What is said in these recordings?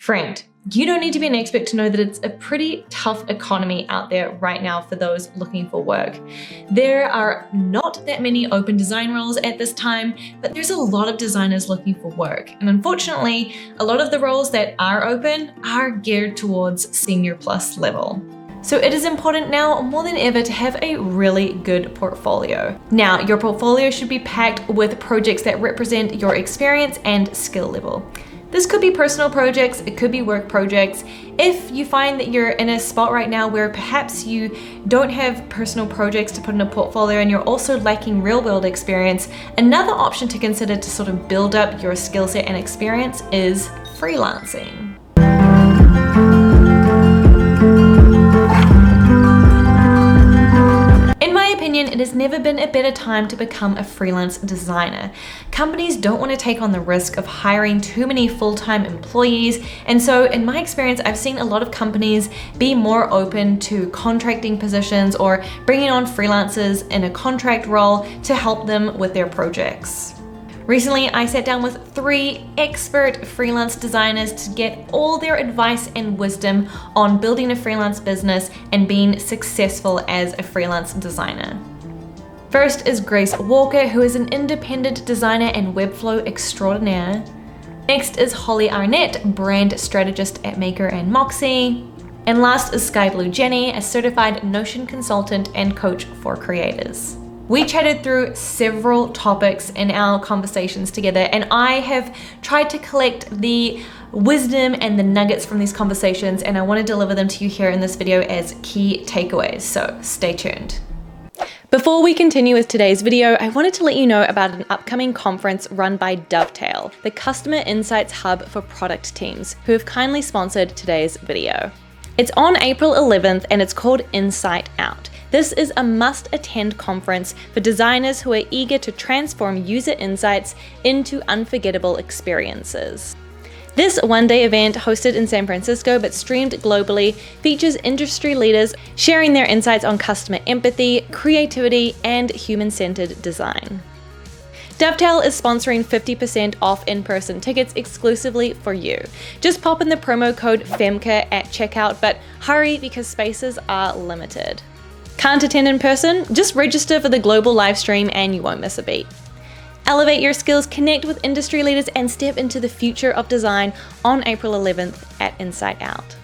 Friend, you don't need to be an expert to know that it's a pretty tough economy out there right now for those looking for work. There are not that many open design roles at this time, but there's a lot of designers looking for work. And unfortunately, a lot of the roles that are open are geared towards senior plus level. So it is important now more than ever to have a really good portfolio. Now, your portfolio should be packed with projects that represent your experience and skill level. This could be personal projects, it could be work projects. If you find that you're in a spot right now where perhaps you don't have personal projects to put in a portfolio and you're also lacking real-world experience, another option to consider to sort of build up your skill set and experience is freelancing. It has never been a better time to become a freelance designer. Companies don't want to take on the risk of hiring too many full-time employees, and so in my experience, I've seen a lot of companies be more open to contracting positions or bringing on freelancers in a contract role to help them with their projects. Recently, I sat down with 3 expert freelance designers to get all their advice and wisdom on building a freelance business and being successful as a freelance designer. First is Grace Walker, who is an independent designer and webflow extraordinaire. Next is Holly Arnett, brand strategist at Maker and Moxie. And last is Sky Blue Jenny, a certified Notion consultant and coach for creators. We chatted through several topics in our conversations together, and I have tried to collect the wisdom and the nuggets from these conversations, and I want to deliver them to you here in this video as key takeaways, so stay tuned. Before we continue with today's video, I wanted to let you know about an upcoming conference run by Dovetail, the customer insights hub for product teams, who have kindly sponsored today's video. It's on April 11th and it's called Insight Out. This is a must-attend conference for designers who are eager to transform user insights into unforgettable experiences. This one-day event, hosted in San Francisco but streamed globally, features industry leaders sharing their insights on customer empathy, creativity, and human-centered design. Dovetail is sponsoring 50% off in-person tickets exclusively for you. Just pop in the promo code femke at checkout, but hurry because spaces are limited. Can't attend in person? Just register for the global live stream and you won't miss a beat. Elevate your skills, connect with industry leaders, and step into the future of design on April 11th at Insight Out.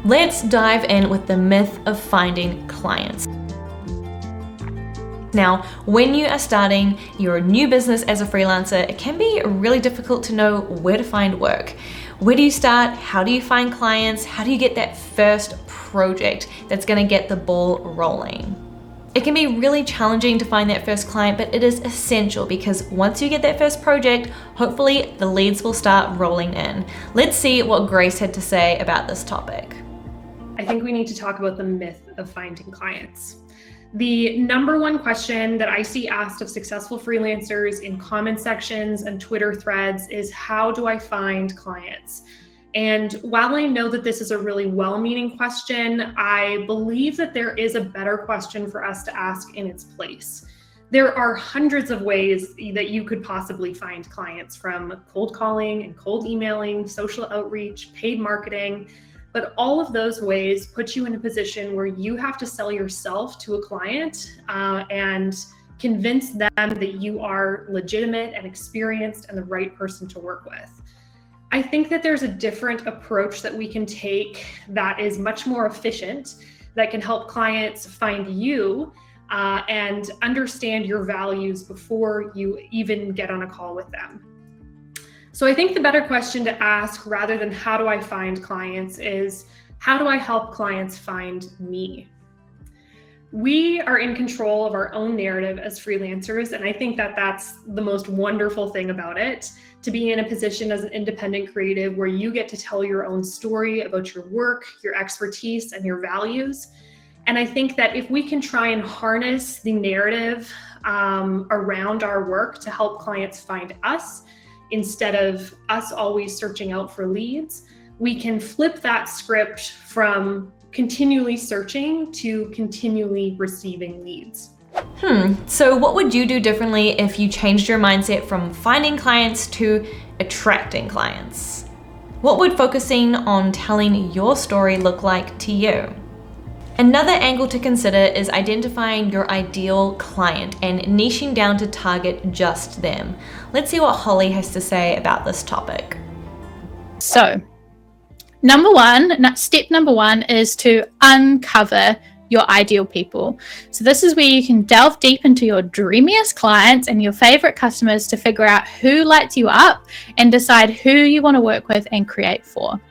Let's dive in with the myth of finding clients. Now, when you are starting your new business as a freelancer, it can be really difficult to know where to find work. Where do you start? How do you find clients? How do you get that first project that's going to get the ball rolling? It can be really challenging to find that first client, but it is essential because once you get that first project, hopefully the leads will start rolling in. Let's see what Grace had to say about this topic. I think we need to talk about the myth of finding clients. The number one question that I see asked of successful freelancers in comment sections and Twitter threads is, how do I find clients? And while I know that this is a really well-meaning question, I believe that there is a better question for us to ask in its place. There are hundreds of ways that you could possibly find clients, from cold calling and cold emailing, social outreach, paid marketing, but all of those ways put you in a position where you have to sell yourself to a client and convince them that you are legitimate and experienced and the right person to work with. I think that there's a different approach that we can take that is much more efficient, that can help clients find you and understand your values before you even get on a call with them. So I think the better question to ask, rather than how do I find clients, is how do I help clients find me? We are in control of our own narrative as freelancers, and I think that that's the most wonderful thing about it, to be in a position as an independent creative where you get to tell your own story about your work, your expertise, and your values. And I think that if we can try and harness the narrative around our work to help clients find us, instead of us always searching out for leads, we can flip that script from continually searching to continually receiving leads. So what would you do differently if you changed your mindset from finding clients to attracting clients? What would focusing on telling your story look like to you? Another angle to consider is identifying your ideal client and niching down to target just them. Let's see what Holly has to say about this topic. So, step number one is to uncover your ideal people. So this is where you can delve deep into your dreamiest clients and your favorite customers to figure out who lights you up and decide who you want to work with and create for.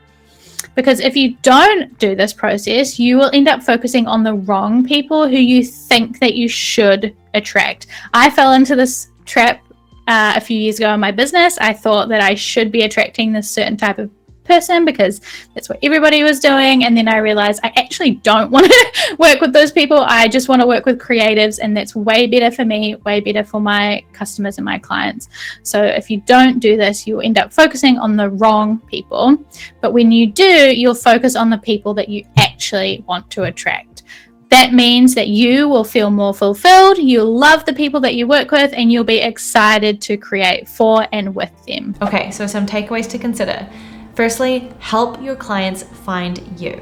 Because if you don't do this process, you will end up focusing on the wrong people who you think that you should attract. I fell into this trap a few years ago in my business. I thought that I should be attracting this certain type of person because that's what everybody was doing, and then I realized I actually don't want to work with those people. I just want to work with creatives, and that's way better for me, way better for my customers and my clients. So if you don't do this, you'll end up focusing on the wrong people, but when you do, you'll focus on the people that you actually want to attract. That means that you will feel more fulfilled, you'll love the people that you work with, and you'll be excited to create for and with them. Okay, so some takeaways to consider. Firstly, help your clients find you.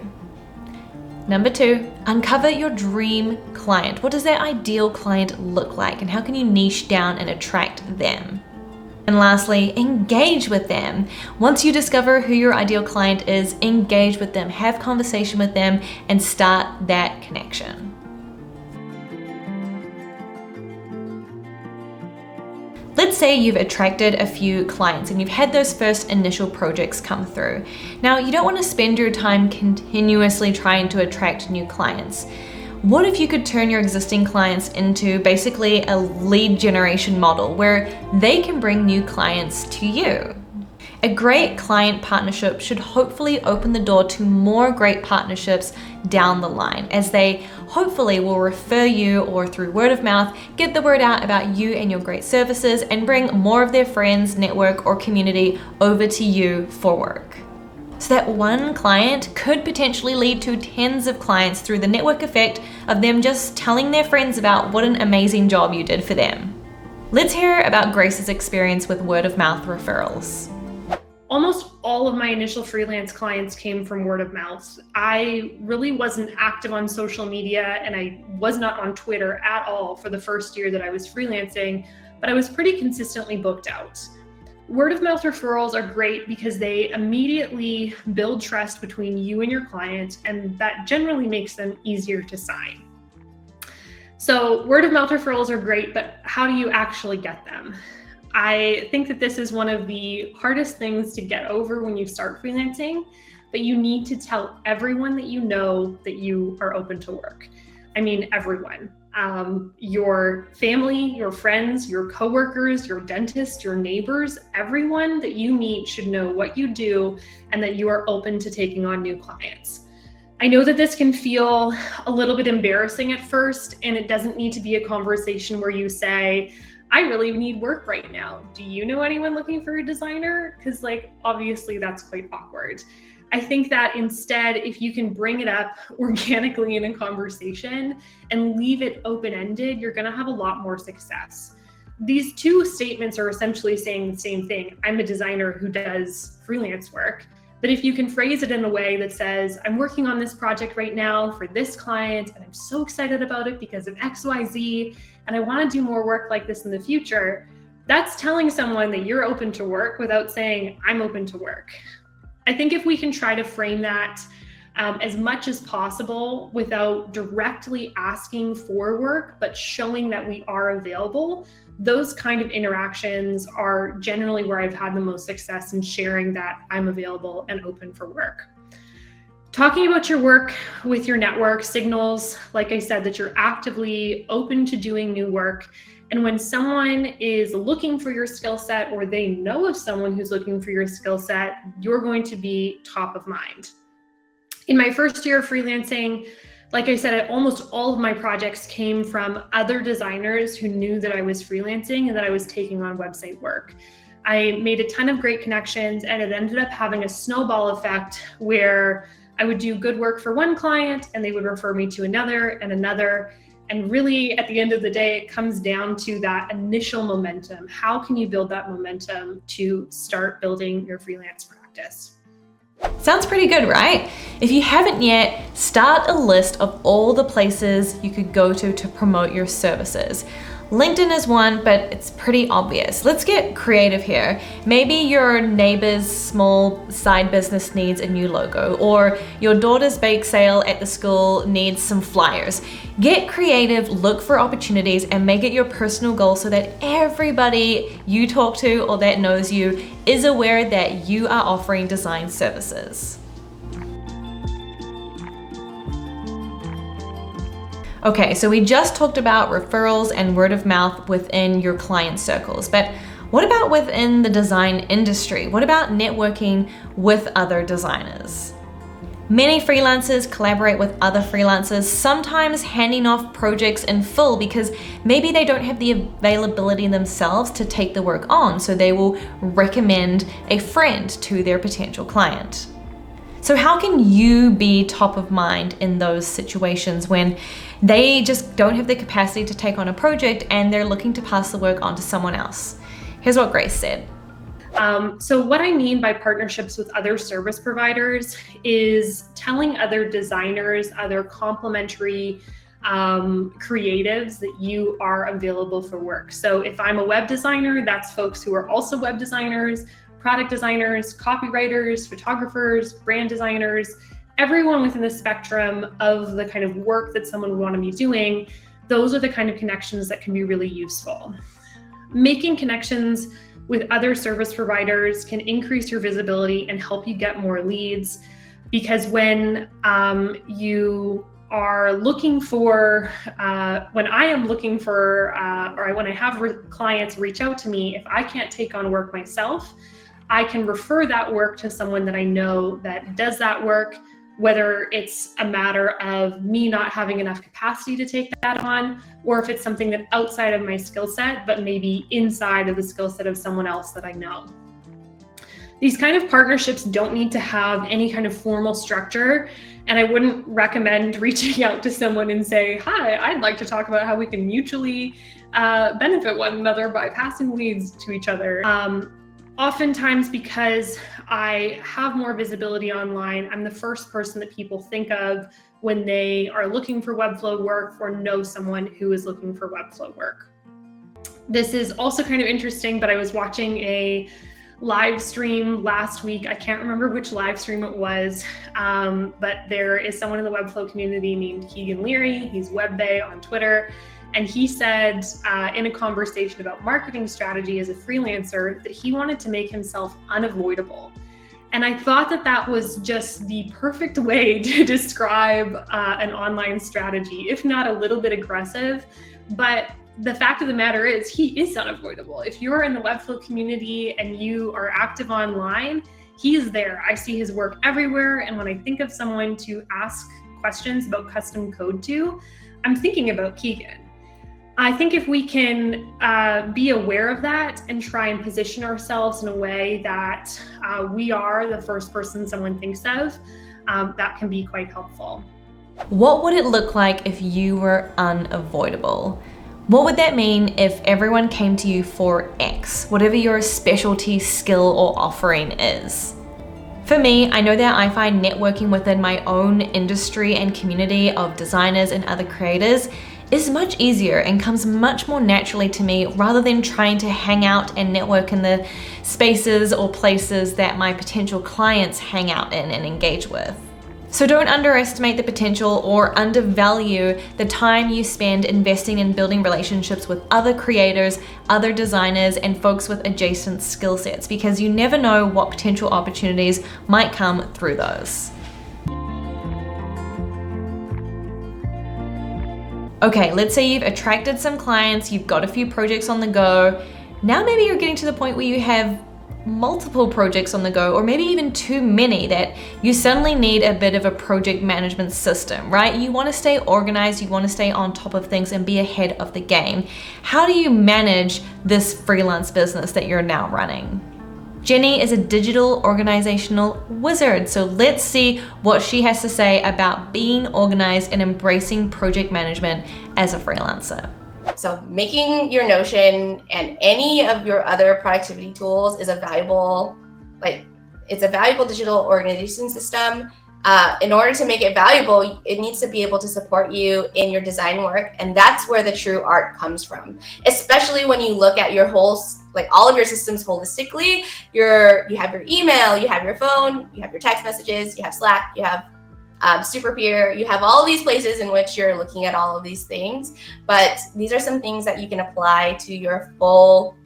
Number 2, uncover your dream client. What does that ideal client look like, and how can you niche down and attract them? And lastly, engage with them. Once you discover who your ideal client is, engage with them, have conversation with them, and start that connection. Let's say you've attracted a few clients and you've had those first initial projects come through. Now, you don't want to spend your time continuously trying to attract new clients. What if you could turn your existing clients into basically a lead generation model where they can bring new clients to you? A great client partnership should hopefully open the door to more great partnerships down the line, as they hopefully will refer you, or through word of mouth, get the word out about you and your great services and bring more of their friends, network, or community over to you for work. So that one client could potentially lead to tens of clients through the network effect of them just telling their friends about what an amazing job you did for them. Let's hear about Grace's experience with word of mouth referrals. Almost all of my initial freelance clients came from word of mouth. I really wasn't active on social media, and I was not on Twitter at all for the first year that I was freelancing, but I was pretty consistently booked out. Word of mouth referrals are great because they immediately build trust between you and your client, and that generally makes them easier to sign. So word of mouth referrals are great, but how do you actually get them? I think that this is one of the hardest things to get over when you start freelancing, but you need to tell everyone that you know that you are open to work. I mean, everyone. Your family, your friends, your coworkers, your dentist, your neighbors, everyone that you meet should know what you do and that you are open to taking on new clients. I know that this can feel a little bit embarrassing at first, and it doesn't need to be a conversation where you say, I really need work right now. Do you know anyone looking for a designer? Because obviously that's quite awkward. I think that instead, if you can bring it up organically in a conversation and leave it open-ended, you're gonna have a lot more success. These two statements are essentially saying the same thing. I'm a designer who does freelance work. But if you can phrase it in a way that says, I'm working on this project right now for this client, and I'm so excited about it because of X, Y, Z, and I want to do more work like this in the future, that's telling someone that you're open to work without saying, I'm open to work. I think if we can try to frame that as much as possible without directly asking for work, but showing that we are available, those kind of interactions are generally where I've had the most success in sharing that I'm available and open for work. Talking about your work with your network signals, like I said, that you're actively open to doing new work. And when someone is looking for your skill set, or they know of someone who's looking for your skill set, you're going to be top of mind. In my first year of freelancing, like I said, almost all of my projects came from other designers who knew that I was freelancing and that I was taking on website work. I made a ton of great connections, and it ended up having a snowball effect where I would do good work for one client and they would refer me to another and another. And really, at the end of the day, it comes down to that initial momentum. How can you build that momentum to start building your freelance practice? Sounds pretty good, right? If you haven't yet, start a list of all the places you could go to promote your services. LinkedIn is one, but it's pretty obvious. Let's get creative here. Maybe your neighbor's small side business needs a new logo, or your daughter's bake sale at the school needs some flyers. Get creative, look for opportunities, and make it your personal goal so that everybody you talk to or that knows you is aware that you are offering design services. Okay, so we just talked about referrals and word of mouth within your client circles, but what about within the design industry? What about networking with other designers? Many freelancers collaborate with other freelancers, sometimes handing off projects in full because maybe they don't have the availability themselves to take the work on, so they will recommend a friend to their potential client. So how can you be top of mind in those situations when they just don't have the capacity to take on a project and they're looking to pass the work on to someone else? Here's what Grace said. So what I mean by partnerships with other service providers is telling other designers, other complementary creatives that you are available for work. So if I'm a web designer, that's folks who are also web designers, product designers, copywriters, photographers, brand designers, everyone within the spectrum of the kind of work that someone would want to be doing. Those are the kind of connections that can be really useful. Making connections with other service providers can increase your visibility and help you get more leads, because when you are looking for, when I am looking for, or when I have clients reach out to me, if I can't take on work myself, I can refer that work to someone that I know that does that work, whether it's a matter of me not having enough capacity to take that on, or if it's something that outside of my skill set, but maybe inside of the skill set of someone else that I know. These kind of partnerships don't need to have any kind of formal structure, and I wouldn't recommend reaching out to someone and say, hi, I'd like to talk about how we can mutually benefit one another by passing leads to each other. Oftentimes, because I have more visibility online, I'm the first person that people think of when they are looking for Webflow work or know someone who is looking for Webflow work. This is also kind of interesting, but I was watching a live stream last week. I can't remember which live stream it was, but there is someone in the Webflow community named Keegan Leary. He's WebBay on Twitter. And he said in a conversation about marketing strategy as a freelancer that he wanted to make himself unavoidable. And I thought that that was just the perfect way to describe an online strategy, if not a little bit aggressive. But the fact of the matter is he is unavoidable. If you're in the Webflow community and you are active online, he is there. I see his work everywhere. And when I think of someone to ask questions about custom code to, I'm thinking about Keegan. I think if we can be aware of that and try and position ourselves in a way that we are the first person someone thinks of, that can be quite helpful. What would it look like if you were unavoidable? What would that mean if everyone came to you for X, whatever your specialty, skill, or offering is? For me, I know that I find networking within my own industry and community of designers and other creators is much easier and comes much more naturally to me rather than trying to hang out and network in the spaces or places that my potential clients hang out in and engage with. So don't underestimate the potential or undervalue the time you spend investing in building relationships with other creators, other designers, and folks with adjacent skill sets, because you never know what potential opportunities might come through those. Okay, let's say you've attracted some clients, you've got a few projects on the go. Now maybe you're getting to the point where you have multiple projects on the go, or maybe even too many, that you suddenly need a bit of a project management system, right? You want to stay organized, you want to stay on top of things and be ahead of the game. How do you manage this freelance business that you're now running? Jenny is a digital organizational wizard, so let's see what she has to say about being organized and embracing project management as a freelancer. So making your Notion and any of your other productivity tools is a valuable, it's a valuable digital organization system. In order to make it valuable, it needs to be able to support you in your design work. And that's where the true art comes from, especially when you look at your whole, like all of your systems holistically. You have your email, you have your phone, you have your text messages, you have Slack, you have Superpeer, you have all these places in which you're looking at all of these things. But these are some things that you can apply to your full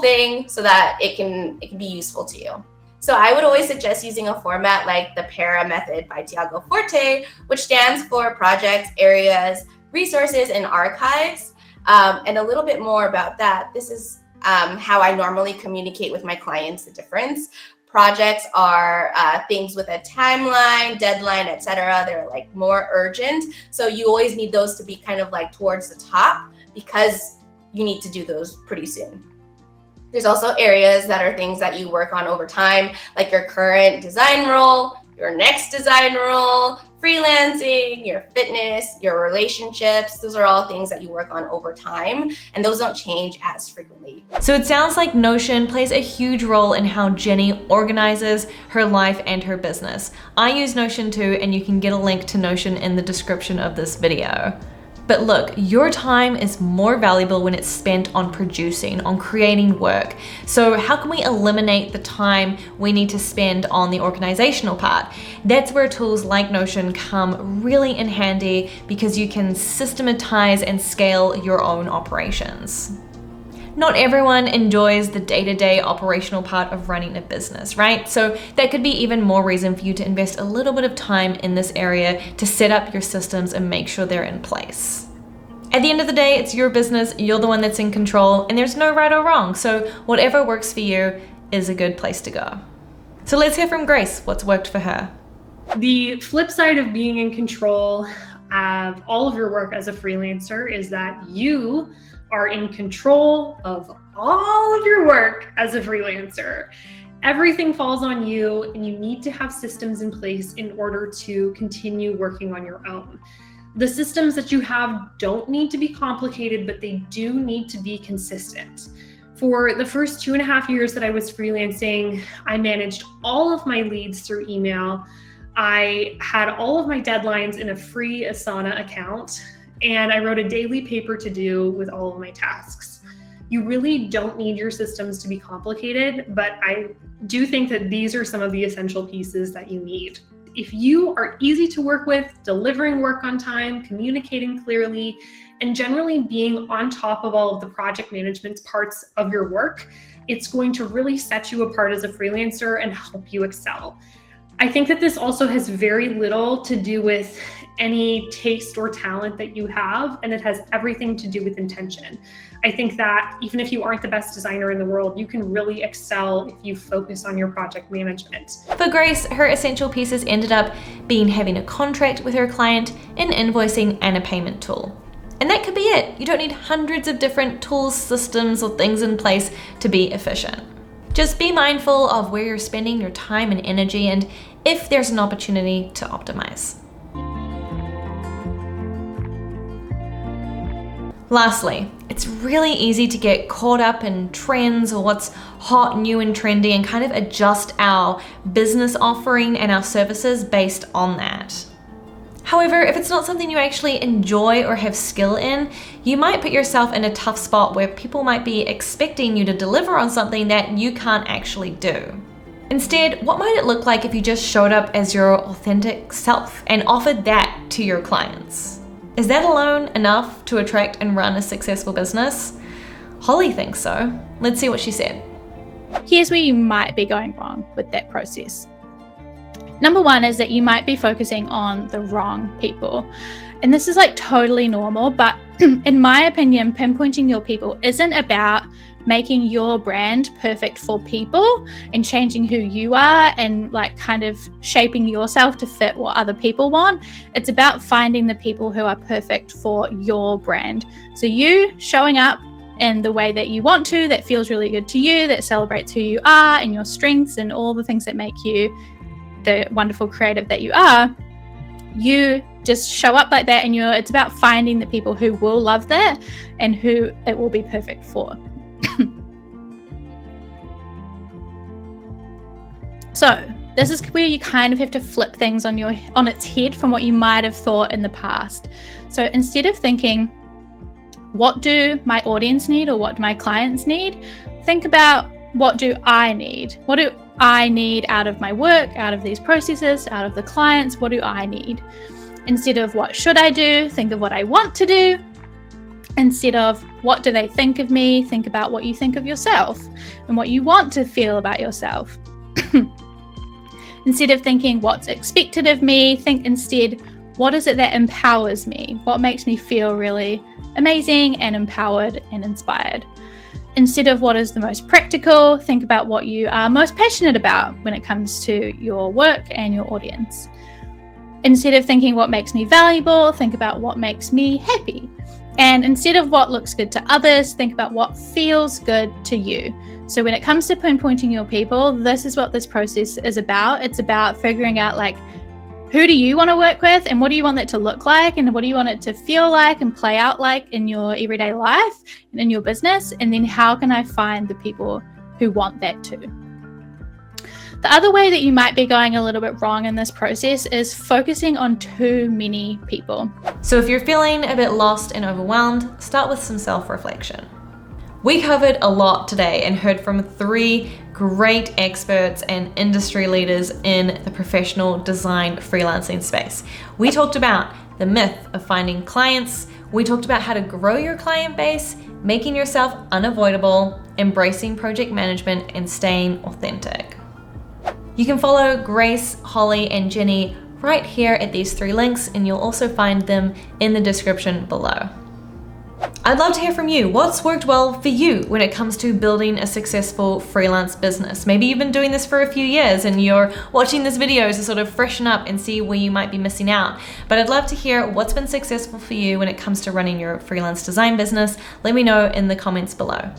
thing so that it can be useful to you. So I would always suggest using a format like the PARA method by Tiago Forte, which stands for projects, areas, resources, and archives. And a little bit more about that. This is how I normally communicate with my clients the difference. Projects are things with a timeline, deadline, etc. They're like more urgent. So you always need those to be kind of like towards the top because you need to do those pretty soon. There's also areas that are things that you work on over time, like your current design role, your next design role, freelancing, your fitness, your relationships. Those are all things that you work on over time, and those don't change as frequently. So it sounds like Notion plays a huge role in how Jenny organizes her life and her business. I use Notion too, and you can get a link to Notion in the description of this video. But look, your time is more valuable when it's spent on producing, on creating work. So how can we eliminate the time we need to spend on the organizational part? That's where tools like Notion come really in handy because you can systematize and scale your own operations. Not everyone enjoys the day-to-day operational part of running a business, right? So that could be even more reason for you to invest a little bit of time in this area to set up your systems and make sure they're in place. At the end of the day, it's your business, you're the one that's in control, and there's no right or wrong, so whatever works for you is a good place to go. So let's hear from Grace what's worked for her. The flip side of being in control of all of your work as a freelancer is that you are in control of all of your work as a freelancer. Everything falls on you, and you need to have systems in place in order to continue working on your own. The systems that you have don't need to be complicated, but they do need to be consistent. For the first 2.5 years that I was freelancing, I managed all of my leads through email. I had all of my deadlines in a free Asana account, and I wrote a daily paper to do with all of my tasks. You really don't need your systems to be complicated, but I do think that these are some of the essential pieces that you need. If you are easy to work with, delivering work on time, communicating clearly, and generally being on top of all of the project management parts of your work, it's going to really set you apart as a freelancer and help you excel. I think that this also has very little to do with any taste or talent that you have, and it has everything to do with intention. I think that even if you aren't the best designer in the world, you can really excel if you focus on your project management. For Grace, her essential pieces ended up being having a contract with her client, an invoicing, and a payment tool. And that could be it. You don't need hundreds of different tools, systems, or things in place to be efficient. Just be mindful of where you're spending your time and energy, and if there's an opportunity to optimize. Lastly, it's really easy to get caught up in trends or what's hot, new, and trendy and kind of adjust our business offering and our services based on that. However, if it's not something you actually enjoy or have skill in, you might put yourself in a tough spot where people might be expecting you to deliver on something that you can't actually do. Instead, what might it look like if you just showed up as your authentic self and offered that to your clients? Is that alone enough to attract and run a successful business? Holly thinks so. Let's see what she said. Here's where you might be going wrong with that process. Number one is that you might be focusing on the wrong people. And this is like totally normal, but in my opinion, pinpointing your people isn't about making your brand perfect for people and changing who you are and like kind of shaping yourself to fit what other people want. It's about finding the people who are perfect for your brand. So you showing up in the way that you want to, that feels really good to you, that celebrates who you are and your strengths and all the things that make you the wonderful creative that you are. You just show up like that, and it's about finding the people who will love that and who it will be perfect for. So this is where you kind of have to flip things on its head from what you might have thought in the past. So instead of thinking, what do my audience need or what do my clients need? Think about, what do I need? What do I need out of my work, out of these processes, out of the clients? What do I need? Instead of what should I do, think of what I want to do. Instead of what do they think of me, think about what you think of yourself and what you want to feel about yourself. Instead of thinking what's expected of me, think instead, what is it that empowers me? What makes me feel really amazing and empowered and inspired? Instead of what is the most practical, think about what you are most passionate about when it comes to your work and your audience. Instead of thinking what makes me valuable, think about what makes me happy. And instead of what looks good to others, think about what feels good to you. So when it comes to pinpointing your people, this is what this process is about. It's about figuring out, like, who do you want to work with and what do you want that to look like and what do you want it to feel like and play out like in your everyday life and in your business? And then how can I find the people who want that too? The other way that you might be going a little bit wrong in this process is focusing on too many people. So if you're feeling a bit lost and overwhelmed, start with some self-reflection. We covered a lot today and heard from 3 great experts and industry leaders in the professional design freelancing space. We talked about the myth of finding clients. We talked about how to grow your client base, making yourself unavoidable, embracing project management, and staying authentic. You can follow Grace, Holly, and Jenny right here at these 3 links, and you'll also find them in the description below. I'd love to hear from you. What's worked well for you when it comes to building a successful freelance business? Maybe you've been doing this for a few years and you're watching this video to sort of freshen up and see where you might be missing out. But I'd love to hear what's been successful for you when it comes to running your freelance design business. Let me know in the comments below.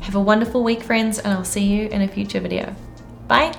Have a wonderful week, friends, and I'll see you in a future video. Bye.